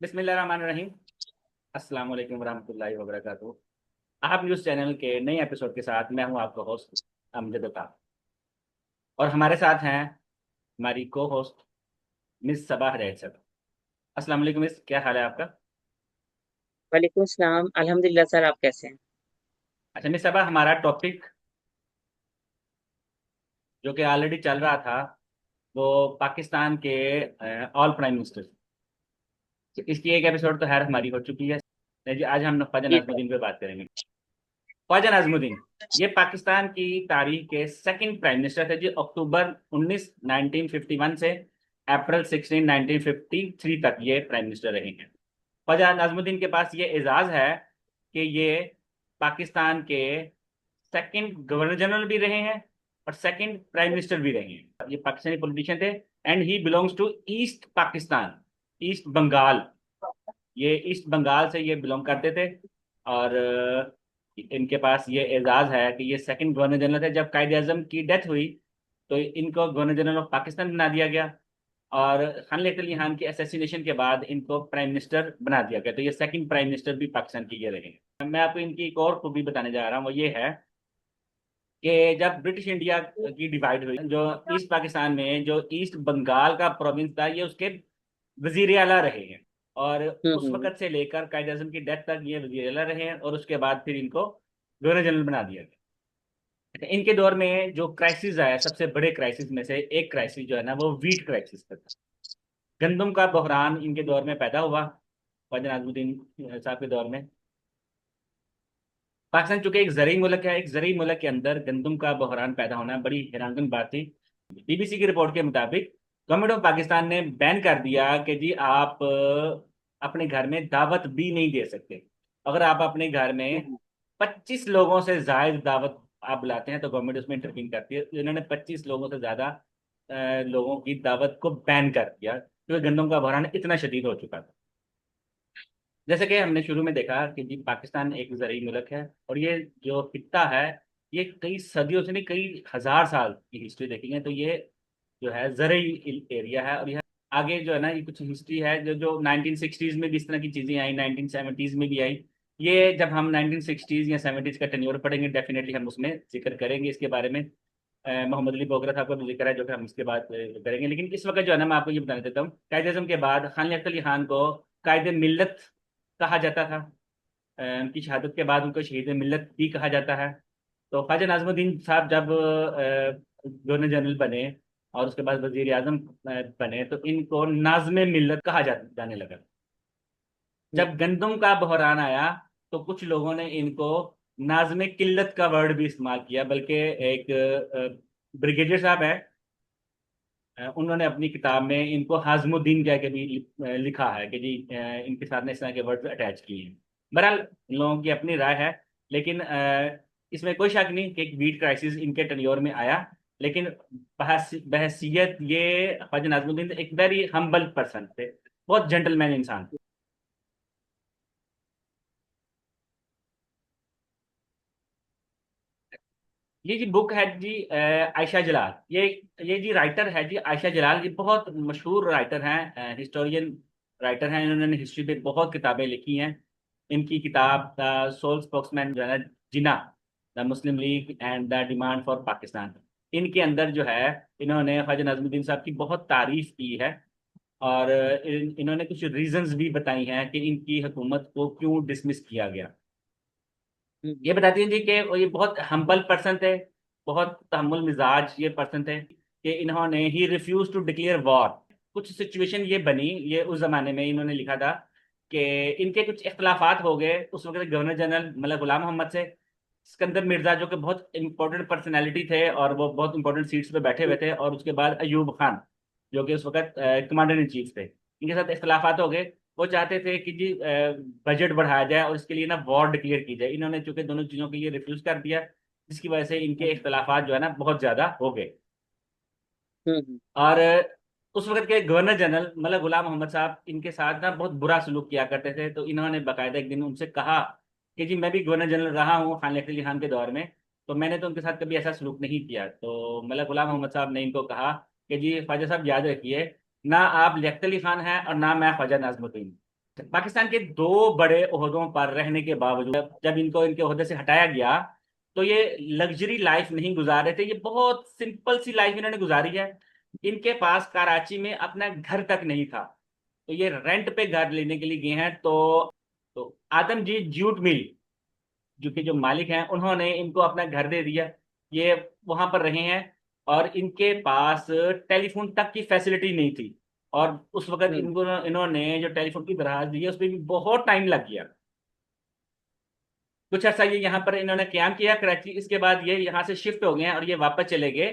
बिस्मिल्लाहिर्रहमानिर्रहीम। अस्सलाम वालेकुम वरहमतुल्लाहि वबरकातुहू। आप न्यूज़ चैनल के नए एपिसोड के साथ मैं हूं आपका होस्ट अमजद खान, और हमारे साथ हैं हमारी को होस्ट मिस सबा हरैत सर। अस्सलाम वालेकुम मिस, क्या हाल है आपका? वालेकुम सलाम। अल्हम्दुलिल्लाह सर, आप कैसे हैं? अच्छा मिस सबा, हमारा टॉपिक जो कि ऑलरेडी चल रहा था वो पाकिस्तान के ऑल प्राइम मिनिस्टर, इसकी एक एपिसोड तो खैर हमारी हो चुकी है। जी, आज हम ख्वाजा जी सर। नाज़मुद्दीन पे बात करेंगे। ख्वाजा नाज़मुद्दीन ये पाकिस्तान की तारीख के सेकंड प्राइम मिनिस्टर थे जी। अक्टूबर 19 1951 से अप्रैल 16 1953 तक ये प्राइम मिनिस्टर रहे हैं। ख्वाजा नाज़मुद्दीन के पास ये एजाज है कि ये पाकिस्तान के सेकंड गवर्नर जनरल भी रहे हैं और सेकंड प्राइम मिनिस्टर भी रहे हैं। ये पाकिस्तानी पॉलिटिशियन थे and he belongs to east Pakistan, east Bengal. ये ईस्ट बंगाल से ये बिलोंग करते थे। और इनके पास ये एजाज है कि ये सेकंड गवर्नर जनरल थे। जब कायद आजम की डेथ हुई तो इनको गवर्नर जनरल ऑफ पाकिस्तान बना दिया गया, और खान अली खान के असैसिनेशन के बाद इनको प्राइम मिनिस्टर बना दिया गया। तो ये सेकंड प्राइम मिनिस्टर भी पाकिस्तान के ये रहे हैं। मैं आपको इनकी एक और खूबी बताने जा रहा हूँ, वो ये है कि जब ब्रिटिश इंडिया की डिवाइड हुई, जो ईस्ट पाकिस्तान में जो ईस्ट बंगाल का प्रोविंस था ये उसके वजीर आला रहे हैं। और उस हम्म। वक्त से लेकर कायद आजम की डेथ तक ये वजीर आला रहे हैं, और उसके बाद फिर इनको गवर्नर जनरल बना दिया गया। अच्छा, इनके दौर में जो क्राइसिस आया, सबसे बड़े क्राइसिस में से एक क्राइसिस जो है ना, वो वीट क्राइसिस था। गंदम का बहरान इनके दौर में पैदा हुआ, ख्वाजा नाज़मुद्दीन साहब के दौर में। पाकिस्तान चूंकि एक जरिए मुल्क है, एक जरिए मुल्क के अंदर गंदम का बहरान पैदा होना बड़ी हैरानकुन बात थी। बीबीसी की रिपोर्ट के मुताबिक गवर्नमेंट ऑफ पाकिस्तान ने बैन कर दिया कि जी आप अपने घर में दावत भी नहीं दे सकते। अगर आप अपने घर में 25 लोगों से जायद दावत आप बुलाते हैं तो गवर्नमेंट उसमें इंटरवीन करती है। इन्होंने 25 लोगों से ज्यादा लोगों की दावत को बैन कर दिया क्योंकि गंदम का बहरान इतना शदीद हो चुका था। जैसे कि हमने शुरू में देखा कि जी पाकिस्तान एक ज़रूरी मुल्क है, और ये जो खित्ता है ये कई सदियों से नहीं, कई हजार साल की हिस्ट्री देखेंगे तो ये जो है ज़रूरी एरिया है। और यह आगे जो है ना, ये कुछ हिस्ट्री है जो जो 1960s में भी इस तरह की चीज़ें आई, 1970s में भी आई। ये जब हम 1960s या 70s का टेन्योर पढ़ेंगे डेफिनेटली हम उसमें जिक्र करेंगे इसके बारे में। मोहम्मद अली बोगरा साहब का भी जिक्र है जो कि हम इसके बाद करेंगे। लेकिन इस वक्त जो है ना, मैं आपको ये बताना चाहता हूँ, कायद आज़म के बाद खान अली खान को कायद मिल्लत कहा जाता था। उनकी शहादत के बाद उनको शहीद मिल्लत भी कहा जाता है। तो ख्वाजा नाज़मुद्दीन साहब जब गवर्नर जनरल बने और उसके बाद वजीर आजम बने तो इनको नाज़्म मिल्लत कहा जाने लगा। जब गंदम का बहरान आया तो कुछ लोगों ने इनको नाज़्म किल्लत का वर्ड भी इस्तेमाल किया। बल्कि एक ब्रिगेडियर साहब है, उन्होंने अपनी किताब में इनको हाजमुद्दीन कह के भी लिखा है कि जी इनके साथ ने इस तरह के वर्ड अटैच किए हैं। बहरहाल इन लोगों की अपनी राय है। लेकिन इसमें कोई शक नहीं कि एक वीट क्राइसिस इनके टेन्योर में आया। लेकिन बहसीयत ये ख्वाजा नाज़मुद्दीन एक वेरी हम्बल पर्सन थे, बहुत जेंटलमैन इंसान थे। ये जी बुक है जी आयशा जलाल। ये जी राइटर है जी आयशा जलाल। ये बहुत मशहूर राइटर हैं, हिस्टोरियन राइटर हैं। इन्होंने हिस्ट्री पे बहुत किताबें लिखी हैं। इनकी किताब द सोल स्पोक्समैन जो है ना, Jinnah the Muslim League and the demand for Pakistan, इनके अंदर जो है इन्होंने ख्वाजा नाज़मुद्दीन साहब की बहुत तारीफ की है। और इन्होंने कुछ रीजंस भी बताई हैं कि इनकी हुकूमत को क्यों डिसमिस किया गया। ये बताती हैं जी कि वो ये बहुत हम्बल पर्सन थे, बहुत तहम्मुल मिजाज ये पर्सन थे कि इन्होंने he refuse to declare war. कुछ सिचुएशन ये बनी, ये उस जमाने में इन्होंने लिखा था कि इनके कुछ इख्तलाफात हो गए उस वक्त गवर्नर जनरल मतलब गुलाम मोहम्मद से। सिकंदर मिर्जा जो कि बहुत इंपॉर्टेंट पर्सनैलिटी थे और वो बहुत इंपॉर्टेंट सीट्स पे बैठे हुए थे, और उसके बाद अयूब खान जो कि उस वक्त कमांडर इन चीफ थे, इनके साथ इख्तलाफात हो गए। वो चाहते थे कि जी बजट बढ़ाया जाए और इसके लिए ना वॉर डिक्लेयर की जाए। इन्होंने चूंकि दोनों चीज़ों के लिए रिफ्यूज कर दिया, जिसकी वजह से इनके इख्तलाफात जो है ना बहुत ज़्यादा हो गए। हम्म। और उस वक्त के गवर्नर जनरल मतलब गुलाम मोहम्मद साहब इनके साथ ना बहुत बुरा सलूक किया करते थे। तो इन्होंने बाकायदा एक दिन उनसे कहा कि जी मैं भी गवर्नर जनरल रहा हूँ खान अली खान के दौर में, तो मैंने तो उनके साथ कभी ऐसा सलूक नहीं किया। तो मतलब गुलाम मोहम्मद साहब ने इनको कहा कि जी ख्वाजा साहब याद रखिए, ना आप लियाकत अली खान हैं और ना मैं ख्वाजा नाज़मुद्दीन। पाकिस्तान के दो बड़े ओहदों पर रहने के बावजूद जब इनको इनके ओहदे से हटाया गया तो ये लग्जरी लाइफ नहीं गुजार रहे थे। ये बहुत सिंपल सी लाइफ इन्होंने गुजारी है। इनके पास कराची में अपना घर तक नहीं था, तो ये रेंट पे घर लेने के लिए गए हैं। तो आदमजीत जूट मिल जो कि जो मालिक हैं उन्होंने इनको अपना घर दे दिया। ये वहां पर रहे हैं और इनके पास टेलीफोन तक की फैसिलिटी नहीं थी। और उस वक्त हम्म। इनको इन्होंने जो टेलीफोन की दराज दी है उसमें भी बहुत टाइम लग गया। कुछ अर्सा ये यहाँ पर इन्होंने क्याम किया कराची, इसके बाद ये यहाँ से शिफ्ट हो गए हैं और ये वापस चले गए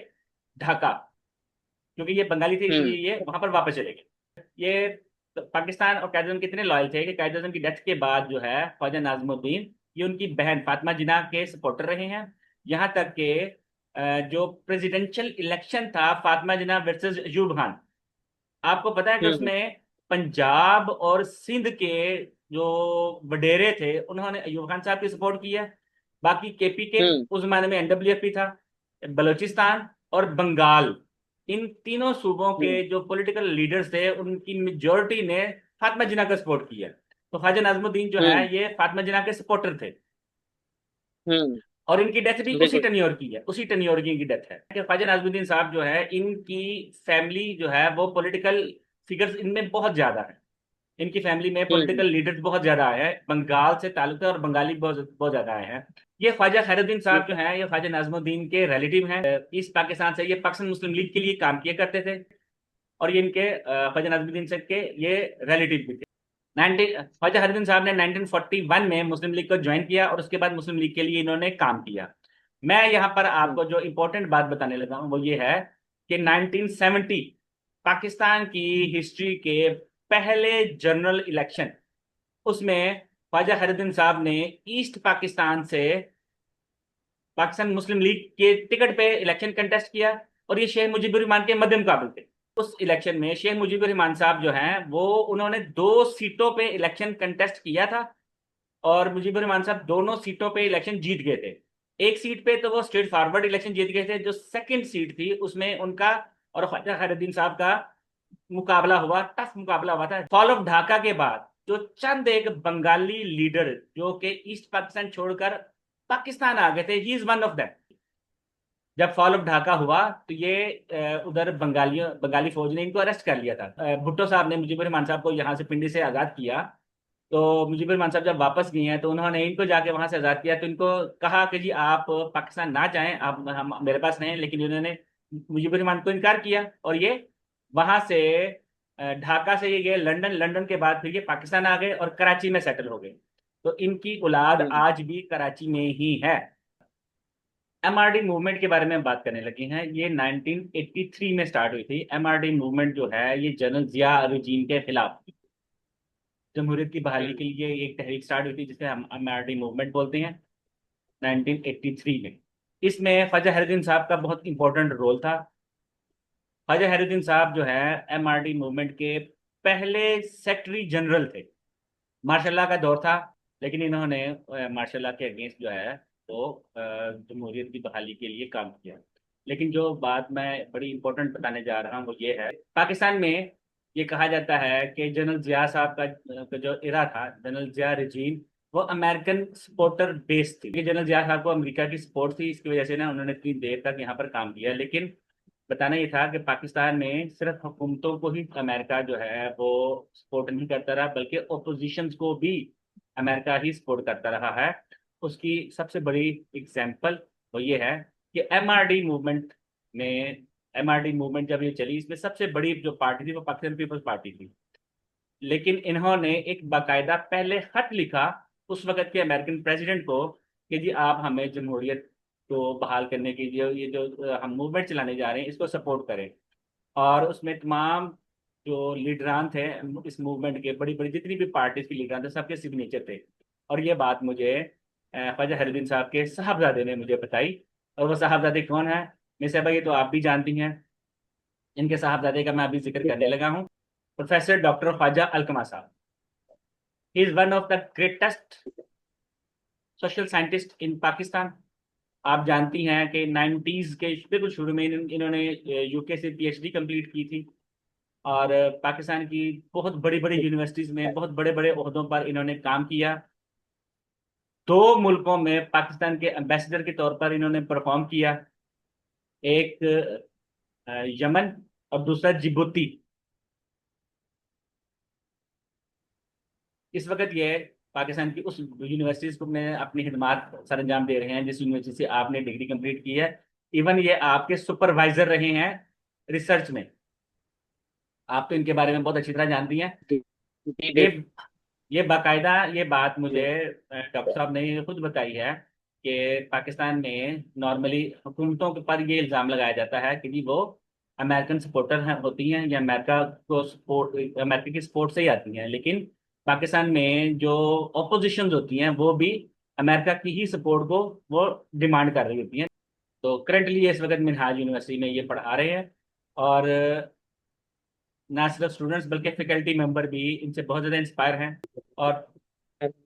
ढाका, क्योंकि ये बंगाली थे हम्म। इसलिए ये वहां पर वापस चले गए। ये पाकिस्तान और कायद के इतने लॉयल थे कि कायद की डेथ के बाद जो है ख्वाजा नाजमुद्दीन ये उनकी बहन फातिमा जिन्ना के सपोर्टर रहे हैं। यहाँ तक कि जो प्रेसिडेंशियल इलेक्शन था फातिमा जिन्ना वर्सेस अयूब खान, आपको पता है कि हम्म। उसमें पंजाब और सिंध के जो वडेरे थे उन्होंने अयूब खान साहब की सपोर्ट की है। बाकी केपीके हम्म। उस जमाने में एनडब्ल्यूएफपी था, बलूचिस्तान और बंगाल, इन तीनों सूबों हम्म। के जो पॉलिटिकल लीडर्स थे उनकी मेजोरिटी ने फातिमा जिन्ना का सपोर्ट किया। तो ख्वाजा नाजमुद्दीन जो है हम्म। ये फातिमा जिन्ना के सपोर्टर थे। हम्म। और इनकी डेथ भी उसी बिल्कुल। टनियोर की है, उसी टनियोर की इनकी डेथ है कि ख्वाजा नाजमुद्दीन साहब जो है इनकी फैमिली जो है वो पॉलिटिकल फिगर्स इनमें बहुत ज्यादा है। इनकी फैमिली में हम्म। पॉलिटिकल लीडर्स बहुत ज्यादा आए हैं, बंगाल से ताल्लुक है और बंगाली बहुत बहुत ज्यादा आए हैं। ये ख्वाजा खैरुद्दीन हम्म। साहब जो हैं ये ख्वाजा नाजमुद्दीन के रिलेटिव हैं। ईस्ट पाकिस्तान से ये पाकिस्तान मुस्लिम लीग के लिए काम किया करते थे और ये इनके ख्वाजा नाजमुद्दीन से के ये रिलेटिव भी थे। 19 ख्वाजा खैरुद्दीन साहब ने 1941 में मुस्लिम लीग को ज्वाइन किया और उसके बाद मुस्लिम लीग के लिए इन्होंने काम किया। मैं यहाँ पर हम्म। आपको जो इम्पोर्टेंट बात बताने लगा हूँ वो ये है कि 1970 पाकिस्तान की हिस्ट्री के पहले जनरल इलेक्शन, उसमें ख्वाजा खैरुद्दीन साहब ने ईस्ट पाकिस्तान से पाकिस्तान मुस्लिम लीग के टिकट पे इलेक्शन कंटेस्ट किया और ये शेख मुजीबुर रहमान के मद्दे मुकाबले थे। उस इलेक्शन में शेख मुजीबुर रहमान साहब जो हैं वो उन्होंने दो सीटों पे इलेक्शन कंटेस्ट किया था और मुजीबुर रहमान साहब दोनों सीटों पे इलेक्शन जीत गए थे। एक सीट पे तो वो स्ट्रेट फॉरवर्ड इलेक्शन जीत गए थे, जो सेकंड सीट थी उसमें उनका और ख्वाजा खैरुद्दीन साहब का मुकाबला हुआ, टफ मुकाबला हुआ था। फॉल ऑफ ढाका के बाद जो चंद एक बंगाली लीडर जो कि ईस्ट पाकिस्तान छोड़कर पाकिस्तान आ गए थे, he is one of them. जब फॉल ऑफ ढाका हुआ तो ये उधर बंगाली फौज ने इनको अरेस्ट कर लिया था। भुट्टो साहब ने मुजीबुर रहमान साहब को यहाँ से पिंडी से आज़ाद किया। तो मुजीबुर रहमान साहब जब वापस गए हैं तो उन्होंने इनको जाके वहां से आज़ाद किया, तो इनको कहा कि जी आप पाकिस्तान ना जाएं, आप हम मेरे पास रहें, लेकिन इन्होंने मुजीबुर रहमान को इनकार किया और ये वहां से ढाका से ये गए लंदन, लंदन के बाद फिर ये पाकिस्तान आ गए और कराची में सेटल हो गए। तो इनकी औलाद हम्म। आज भी कराची में ही है। एमआरडी मूवमेंट के बारे में बात करने लगे हैं। ये 1983 में स्टार्ट हुई थी। एमआरडी मूवमेंट जो है ये जनरल जिया रजीम के खिलाफ जमहूरियत की बहाली हम्म। के लिए एक तहरीक स्टार्ट हुई थी जिसे हम एमआरडी मूवमेंट बोलते हैं 1983 में। इसमें ख्वाजा खैरुद्दीन साहब का बहुत इंपॉर्टेंट रोल था। ख्वाजा खैरुद्दीन साहब जो है एमआरडी मूवमेंट के पहले सेक्रेटरी जनरल थे। मार्शल का दौर था, लेकिन इन्होंने मार्शल के अगेंस्ट जो है वो जमहूरियत की बहाली के लिए काम किया। लेकिन जो बात मैं बड़ी इंपॉर्टेंट बताने जा रहा हूँ वो ये है, पाकिस्तान में ये कहा जाता है कि जनरल जिया साहब का जो इरा था, जनरल जिया रजीम, वो अमेरिकन सपोर्टर बेस्ड थी। जनरल जिया साहब को अमेरिका की सपोर्ट थी, इसकी वजह से ना उन्होंने इतनी देर तक यहाँ पर काम किया। लेकिन बताना ये था कि पाकिस्तान में सिर्फ हुकूमतों को ही अमेरिका जो है वो सपोर्ट नहीं करता रहा, बल्कि ओपोजिशन को भी अमेरिका ही सपोर्ट करता रहा है। उसकी सबसे बड़ी एग्जाम्पल वो ये है कि एमआरडी मूवमेंट में, एमआरडी मूवमेंट जब ये चली इसमें सबसे बड़ी जो पार्टी थी वो पाकिस्तान पीपल्स पार्टी थी। लेकिन इन्होंने एक बाकायदा पहले खत लिखा उस वक्त के अमेरिकन प्रेसिडेंट को कि जी आप हमें जमहूरियत को बहाल करने की जो ये जो हम मूवमेंट चलाने जा रहे हैं इसको सपोर्ट करें। और उसमें तमाम जो लीडरान थे इस मूवमेंट के, बड़ी बड़ी जितनी भी पार्टीज के लीडरान थे, सबके सिग्नेचर थे। और ये बात मुझे ख्वाजा खैरुद्दीन साहब के साहबजादे ने मुझे बताई। और वो साहबजादे कौन है मिस साहबा, ये तो आप भी जानती हैं। इनके साहबजादे का मैं अभी जिक्र ठीक करने है। लगा हूँ, प्रोफेसर डॉक्टर ख्वाजा अलकमा साहब। He is one of the greatest social scientist in Pakistan. आप जानती हैं कि 90s के बिल्कुल शुरू में इन्होंने यूके से पीएचडी कंप्लीट की थी और पाकिस्तान की बहुत बड़ी बड़ी यूनिवर्सिटीज में बहुत बड़े बड़े ओहदों पर इन्होंने काम किया। दो मुल्कों में पाकिस्तान के एम्बेसडर के तौर पर इन्होंने परफॉर्म किया। एक यमन और दूसरा जिबूती। इस वक्त ये पाकिस्तान की उस यूनिवर्सिटीज को में अपनी खिदमात सर अंजाम दे रहे हैं जिस यूनिवर्सिटी से आपने डिग्री कंप्लीट की है। इवन ये आपके सुपरवाइजर रहे हैं रिसर्च में। आप तो इनके बारे में बहुत अच्छी तरह जानती हैं। जी जी, ये बिल्कुल। ये बाकायदा ये बात मुझे डॉक्टर साहब ने खुद बताई है कि पाकिस्तान में नॉर्मली हुकूमतों के पर ये इल्ज़ाम लगाया जाता है कि जी वो अमेरिकन सपोर्टर हैं होती हैं या अमेरिका को सपोर्ट अमेरिका की सपोर्ट से ही आती हैं, लेकिन पाकिस्तान में जो ऑपोजिशन होती हैं वो भी अमेरिका की ही सपोर्ट को वो डिमांड कर रही होती हैं। तो करंटली ये इस वक्त मिनहाज यूनिवर्सिटी में ये पढ़ा रहे हैं। और ना सिर्फ स्टूडेंट्स बल्कि फैकल्टी मेंबर भी इनसे बहुत ज़्यादा इंस्पायर हैं। और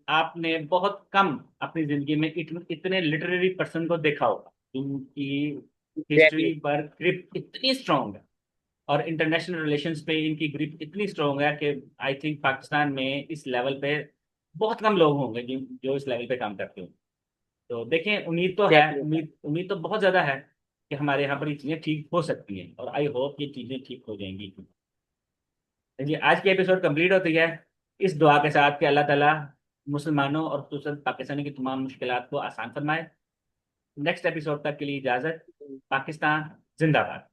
आपने बहुत कम अपनी जिंदगी में इतने लिटरेरी पर्सन को देखा होगा जिनकी एग्जैक्टली। हिस्ट्री पर ग्रिप इतनी स्ट्रांग है और इंटरनेशनल रिलेशंस पे इनकी ग्रिप इतनी स्ट्रांग है कि आई थिंक पाकिस्तान में इस लेवल पे बहुत कम लोग होंगे जो इस लेवल पे काम करते हो। तो देखें, उम्मीद तो है, एग्जैक्टली सर। उम्मीद उम्मीद तो बहुत ज्यादा है कि हमारे यहाँ पर ये चीजें ठीक हो सकती हैं और आई होप ये चीजें ठीक हो जाएंगी। चलिए, आज की एपिसोड कंप्लीट होती है इस दुआ के साथ कि अल्लाह ताला मुसलमानों और खुसूसन पाकिस्तानी की तमाम मुश्किलात को आसान फरमाए। नेक्स्ट एपिसोड तक के लिए इजाजत। पाकिस्तान जिंदाबाद।